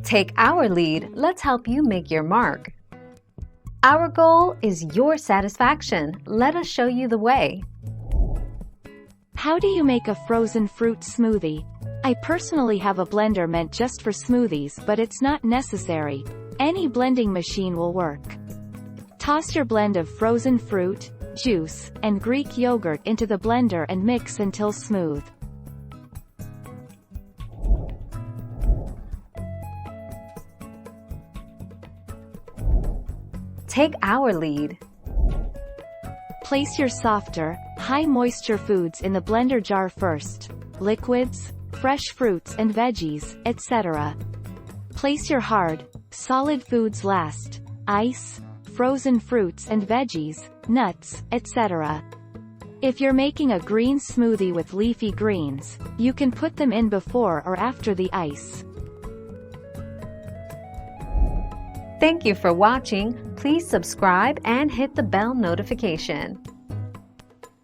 Take our lead, let's help you make your mark. Our goal is your satisfaction. Let us show you the way. How do you make a frozen fruit smoothie? I personally have a blender meant just for smoothies, but it's not necessary. Any blending machine will work. Toss your blend of frozen fruit, juice, and Greek yogurt into the blender and mix until smooth. Take our lead. Place your softer, high-moisture foods in the blender jar first. Liquids, fresh fruits and veggies, etc. Place your hard, solid foods last. Ice, frozen fruits and veggies, nuts, etc. If you're making a green smoothie with leafy greens, you can put them in before or after the ice. Thank you for watching. Please subscribe and hit the bell notification.